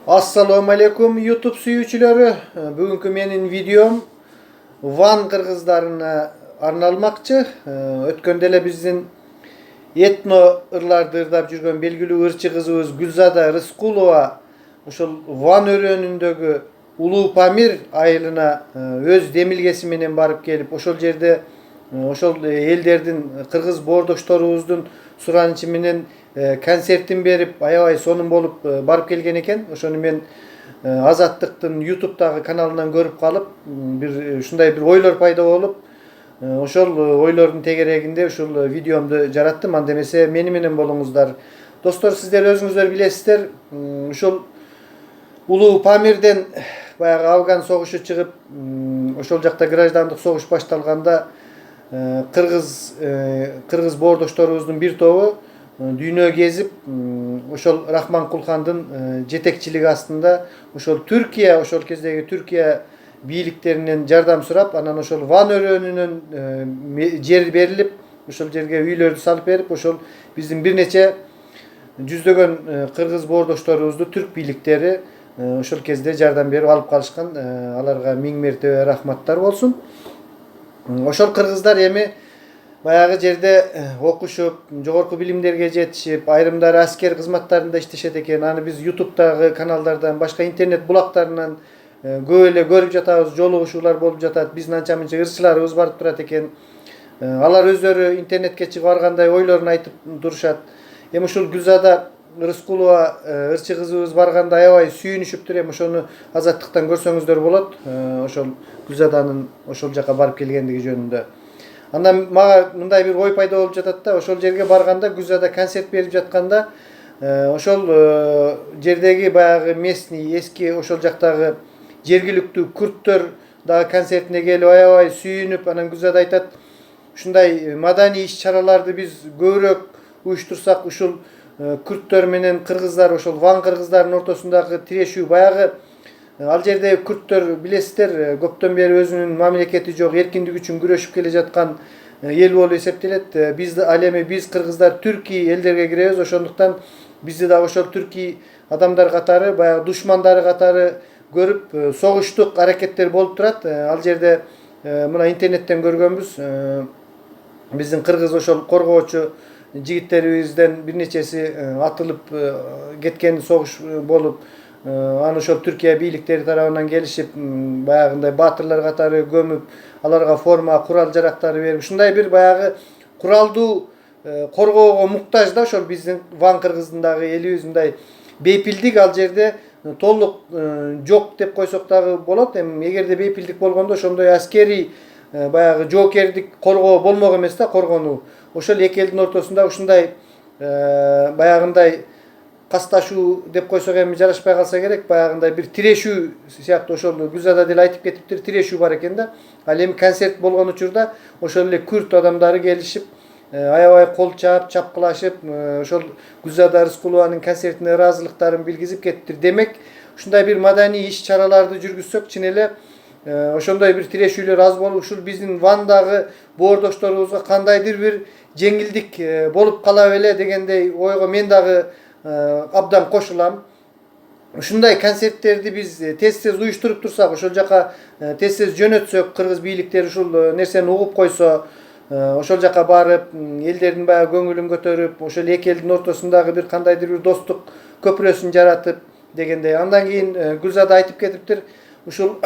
Assalamu alaikum YouTube suyucuları. Bugünkü menin videom Van Kırgızlarına arnalmakçı. Ötkendele bizden etno ırlardır da жүрген belgili ırçı kızımız Gülzada Rıskulova ошол Van örönündögü Ulu Pamir ayılına öz demilgesi menen barıp gelip ошол jerde ошол элдердин кыргыз боордошторубуздун суранычы менен концертин берип аябай сонун болуп барып келген экен. Ошону мен Азаттыктын YouTube'дагы каналынан көрүп калып, бир ушундай бир ойлор пайда болуп, ошол ойлордун тегерегинде ушул видеомду жараттым. Анда эмесе мени менен болуңуздар. Достор, сиздер өзүңүздөр билесиздер, ушул Улуу Памирден баягы Афган согушу чыгып, ошол жакта граждандык согуш башталганда кыргыз боордошторубуздун бир тобу дүйнө кезип, ошол Рахман Кулхандын жетекчилиги астында ошол Түркия, ошол кездеги Түркия бийликтеринен жардам сурап, анан ошол Ван өрөөнүнөн жер берилип, ошол жерге үйлөрдү салып берип, ошол биздин бир нече жүздөгөн кыргыз боордошторубузду түрк бийликтери ошол кезде жардам берип алып калышкан. Аларга миң мертебе рахматтар болсун. Ошол кыргыздар эми баягы жерде окушуп, жогорку билимдерге жетишип, айрымдары аскер кызматтарында иштешет экен. Аны биз YouTube'дагы каналдардан, башка интернет булактарынан көп эле көрүп жатабыз, жолугушуулар болуп жатат. Биздин анча-мынча ырчыларыбыз барып турат экен. Алар өздөрү интернетке чыгып аргандай ойлорун айтып турушат. Эми ушул Гүлзада Рыскулова ырчы кызыбыз барганда аябай сүйүнүшүптүр. Эми ошону Азаттыктан көрсөңүздөр болот. Ошол Гүлзаданын ошол жака барып келгендиги жөнүндө. Андан мага мындай бир ой пайда болуп жатат да, ошол жерге барганда, Гүлзада концерт берип жатканда, ошол жердеги баягы местный, эски ошол жактагы жергиликтүү күрттөр дагы концертине келип аябай сүйүнүп, анан Гүлзада айтат, ушундай маданий иш-чараларды биз көбүрөөк уюштурсак, ушул күрттөр менен кыргыздар, ошол Ван кыргыздарынын ортосундагы тирешүү, баягы ал жерде күрттөр билесиздер, көптөн бери өзүнүн мамлекети жок, эркиндик үчүн күрөшүп келе жаткан эл болуп эсептелет. Биз ал эми биз кыргыздар түрки элдерге киребиз, ошондуктан бизди да ошол түрки адамдар катары, баягы душмандары катары көрүп, согуштук аракеттер болуп турат. Ал жерде мына интернеттен көргөнбүз, биздин кыргыз ошол коргоочу жигиттерибизден бир нечеси атылып кеткен, согуш болуп, аны ошол Түркия бийликтери тарабынан келишип, баягындай баатырлар катары көмүп, аларга форма, курал жарактары берип, ушундай бир баягы куралдуу коргоого муктаж да ошол биздин Ван кыргыздагы элибиз. Мындай бейпилдик ал жерде толук жок деп койсок дагы болот. Эми эгерде бейпилдик болгондо ошондой аскерий баягы жоокердик коргоо болмок эмес да, коргонуу. Ошол эки элдин ортосунда ушундай баягындай касташуу деп койсок эми жарашпай калса керек, баягындай бир тирешүү сыяктуу, ошол Гүлзада деле айтып кетиптир, тирешүү бар экен да. Ал эми концерт болгон учурда ошол эле күрт адамдары келишип, аябай кол чаап, чапкылашып, ошол Гүлзада Рыскулованын концертине ыраазылыктарын билгизип кетиптир. Демек, ушундай бир маданий иш-чараларды жүргүзсөк, чын эле ошондой бир тирешүүлөр аз болуп, ушул биздин Вандагы боордошторубузга кандайдыр бир жеңилдик болуп кала беле дегендей ойго мен дагы абдан кошулам. Ушундай концерттерди биз тез-тез уюштуруп турсак, ошол жака тез-тез жөнөтсөк, кыргыз бийликтери ушул нерсени угуп койсо, ошол жака барып, элдердин баягы көңүлүн көтөрүп, ошол эки элдин ортосундагы бир кандайдыр бир достук көпүрөсүн жаратып дегендей. Андан кийин Гүлзада айтып кетиптир, ушул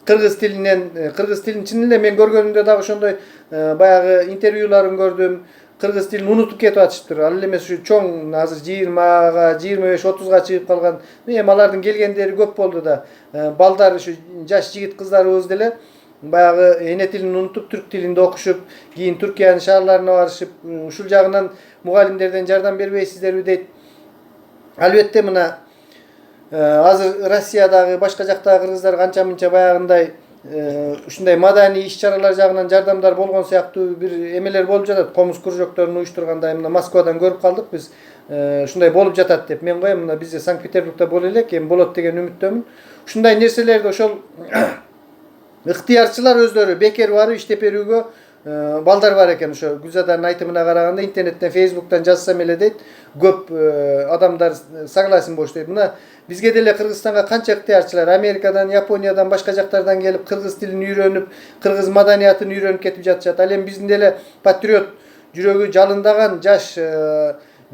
кыргыз тилин чын эле мен көргөнүмдө дагы ошондой баягы интервьюларын көрдүм. Кыргыз тилин унутуп кетип атыштыр. Ал эмес ушу чоң азыр 20га, 25-30га чыгып калган. Эми алардын келгендери көп болду да. Балдар ушу жаш жигит кыздарыбыз деле баягы эне тилин унутуп, түрк тилинде окушуп, кийин Түркиянын шаарларына барышып, ушул жагынан мугалимдерден жардам бербейсиздерби дейт. Албетте мына азыр Россиядагы башка жактагы кыргыздар канча-мынча баягындай ушундай маданий иш-чаралар жагынан жардамдар болгон сыяктуу бир эмелер болуп жатат. Комуз кружокторун уюштургандай мына Москвадан көрүп калдык биз. Ушундай болуп жатат деп мен коем. Мына бизде Санкт-Петербургда боло элек, эми болот деген үмүттөмүн. Ушундай нерселерди ошол ыктыярчылар өздөрү бекер барып иштеп берүүгө balдар var eken ошо Gülzadar'ın aytымына караганда интернеттен Facebook'tan жазсам эле дейт көп адамдар согласен болуш дейт. Мына бизге деле Кыргызстанга канча ыктыярчылар Америкадан, Япониядан, башка жактардан келип кыргыз тилин үйрөнүп, кыргыз маданиятын үйрөнүп кетип жатышат. Ал эми биздин деле патриот жүрөгү жалындаган жаш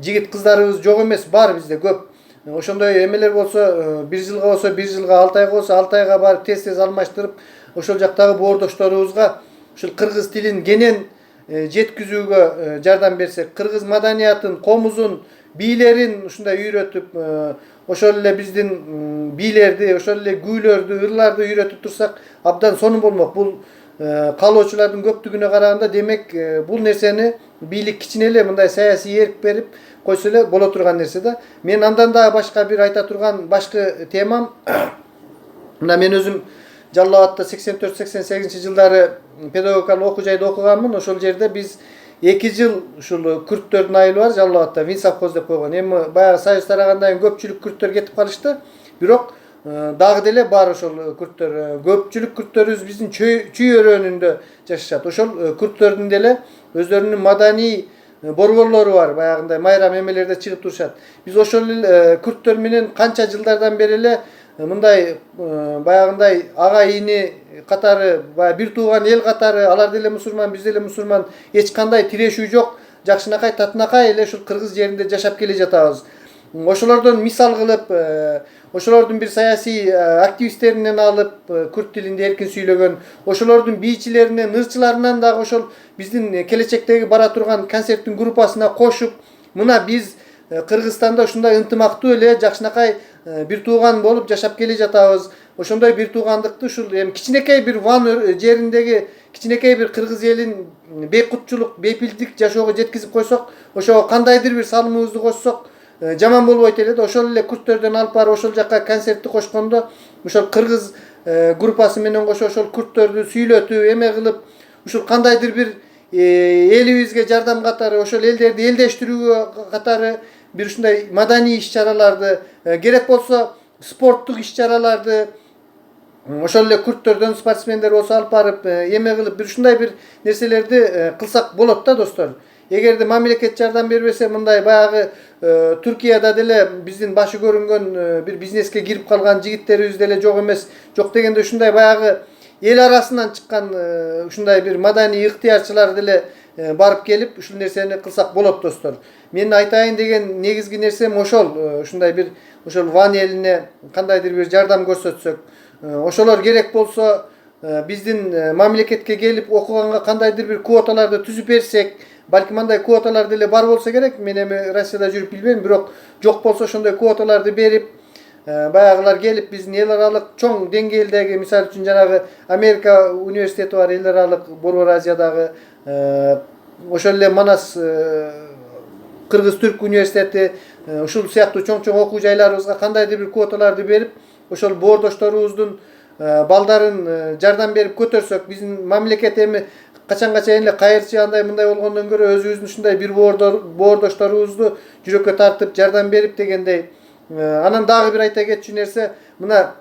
жигит кыздарыбыз жок эмес, бар бизде көп. Ошондой эмелер болсо, бир жылга болсо, бир жылга, 6 айга болсо, 6 айга барып тез алмаштырып, ошол жактагы боордошторубузга ушул кыргыз тилин кенен жеткизүүгө жардам берсек, кыргыз маданиятын, комузун, бийлерин ушундай үйрөтүп, ошол эле биздин бийлерди, ошол эле күүлөрдү, ырларды үйрөтүп турсак, абдан сонун болмок. Бул каалоочулардын көптүгүнө караганда демек бул нерсени бийлик кичине эле мындай саясий эрк берип койсо эле боло турган нерсе да. Мен андан да башка бир айта турган башкы темам, мына мен өзүм Жалал Абадта 84-88 жылдары педагогикалык окуу жайда окуганмын. Ошол жерде биз 2 жыл ушул күрттөрдүн айылы бар Жалал Абадта, Винсовхоз деп койгон. Эми баягы союз тарагандан кийин көпчүлүк күрттөр кетип калышты. Бирок дагы деле бар ошол күрттөр. Көпчүлүк күрттөрүбүз биздин чүй өрөөнүндө жашашат. Ошол күрттөрдүн деле өздөрүнүн маданий борборлору бар, баягындай майрам эмелерде чыгып турушат. Биз ошол күрттөр менен канча жылдардан бери эле мындай баягындай ага ини катары, бир тууган эл катары, алар деле мусулман, биз деле мусулман, эч кандай тирешүү жок, жакшынакай татынакай эле ушул кыргыз жеринде жашап келе жатабыз. Ошолордон мисал кылып, ошолордун бир саясий активисттеринен алып, күрт тилинде эркин сүйлөгөн, ошолордун бийчилеринен, ырчыларынан дагы ошол биздин келечектеги бара турган концерттин группасына кошуп, мына биз Кыргызстанда ушундай ынтымактуу эле жакшынакай бир тууган болуп жашап келе жатабыз. Ошондой бир туугандыкты ушул эми кичинекей бир Ван жериндеги кичинекей бир кыргыз элин бейкутчулук, бейпилдик жашоого жеткизип койсок, ошого кандайдыр бир салымыбызды кошсок жаман болбойт эле да. Ошол эле күрттөрдөн алып барып ошол жака концертти кошкондо ошол кыргыз группасы менен кошо ошол күрттөрдү сүйлөтүп, эме кылып, ушул кандайдыр бир элибизге жардам катары, ошол элдерди элдештирүүгө катары бир ушундай маданий иш-чараларды, керек болсо спорттук иш-чараларды ошол эле күрттөрдөн спортсмендер болсо алып барып, эме кылып, бир ушундай бир нерселерди кылсак болот да, достор. Эгерде мамлекет жардам бербесе, мындай баягы Түркияда деле биздин башы көрүнгөн бир бизнеске кирип калган жигиттерибиз деле жок эмес. Жок дегенде ушундай баягы эл арасынан чыккан ушундай бир маданий ыктыярчылар деле барып келип ушул нерсени кылсак болот, достор. Мен айтайын деген негизги нерсем ошол, ушундай бир ошол Ван элине кандайдыр бир жардам көрсөтсөк, ошолор керек болсо биздин мамлекетке келип окуганга кандайдыр бир квоталарды түзүп берсек, балким андай квоталар деле бар болсо керек. Мен эми Россияда жүрүп билбейм, бирок жок болсо ошондой квоталарды берип, баягылар келип биздин эл аралык чоң деңгээлдеги, мисалы үчүн жанагы Америка университети бар, эл аралык Борбор Азиядагы, ошол эле Манас Кыргыз-Түрк университети, ушул сыяктуу чоң окуу жайларыбызга кандайдыр бир квоталарды берип, ошол боордошторубуздун балдарын жардам берип көтөрсөк, биздин мамлекет эми качанга чейин эле кайырчы андай мындай болгондон көрө өзүбүздүн ушундай бир боордошторубузду жүрөккө тартып жардам берип дегендей. Анан дагы бир айта кетчү нерсе, мына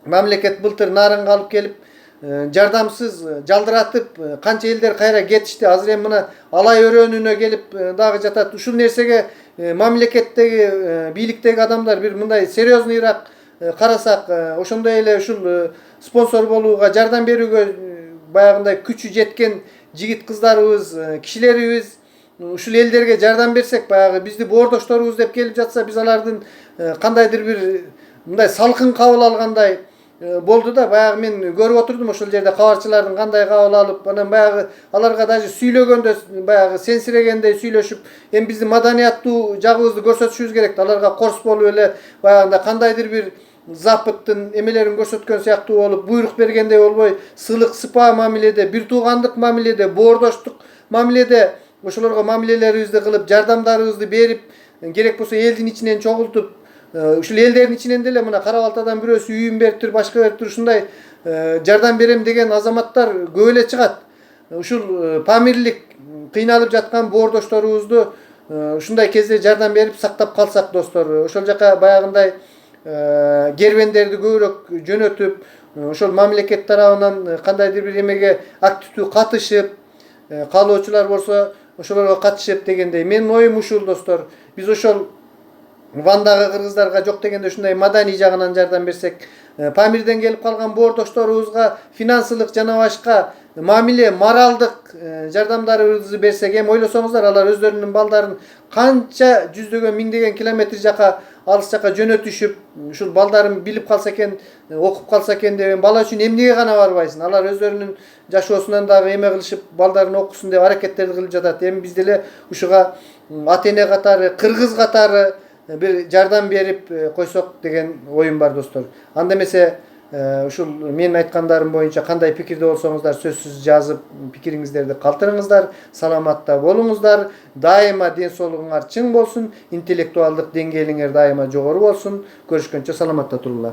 мамлекет былтыр нарынга алып келип жардамсыз жалдыратып канча элдер кайра кетишти. Азыр эми мына алай өрөөнүнө келип дагы жатат. Ушул нерсеге мамлекеттеги, бийликтеги адамдар бир мындай серьезныйраак карасак, ошондой эле ушул спонсор болууга, жардам берүүгө баягындай күчү жеткен жигит кыздарыбыз, кишилерибиз ушул элдерге жардам берсек, баягы бизди боордошторубуз деп келип жатса, биз алардын кандайдыр бир мындай салкын кабыл алгандай болду да. Баягы мен көрүп отурдум ошол жерде кабарчылардын кандай кабыл алып, анан баягы аларга даже сүйлөгөндө баягы сенсирегендей сүйлөшүп, эми биздин маданияттуу жагыбызды көрсөтүшүбүз керек да. Аларга корс болуп эле баягындай кандайдыр бир запыттын эмелерин көрсөткөн сыяктуу болуп, буйрук бергендей болбой, сылык сыпаа мамиледе, бир туугандык мамиледе, боордоштук мамиледе ошолорго мамилелерибизди кылып, жардамдарыбызды берип, керек болсо элдин ичинен чогултуп, ушул элдердин ичинен деле мына Кара-Балтадан бирөөсү үйүн берип туруп, башка берип туруп ушундай жардам берем деген азаматтар көп эле чыгат. Ушул памирлик кыйналып жаткан боордошторубузду ушундай кезде жардам берип сактап калсак, достор, ошол жака баягындай кербендерди көбүрөөк жөнөтүп, ошол мамлекет тарабынан кандайдыр бир эмеге активдүү катышып, каалоочулар болсо ошолорго катышып дегендей. Менин оюм ушул достор. Биз ошол Вандагы кыргыздарга жок дегенде ушундай маданий жагынан жардам берсек, Памирден келип калган боордошторубузга финансылык жана башка мамиле, моралдык жардамдарыбызды берсек, эми ойлосоңуздар, алар өздөрүнүн балдарын канча жүздөгөн, миңдеген километр жака, алыс жака жөнөтүшүп, ушул балдарын билип калса экен, окуп калса экен деп, бала үчүн эмнеге гана барбайсың? Алар өздөрүнүн жашоосунан дагы эме кылышып, балдарын окусун деп аракеттерди кылып жатат. Эми биз деле ушуга ата-эне катары, кыргыз катары bir жардам берип койсок деген оюм бар достор. Анда эмесе ушул менин айткандарым боюнча кандай пикирде болсоңуздар сөзсүз жазып пикириңиздерди калтырыңыздар. Саламатта болуңуздар. Дайыма ден соолугуңар чың болсун, интеллектуалдык деңгээлиңер дайыма жогору болсун. Көрүшкөнчө саламатта туруңлар.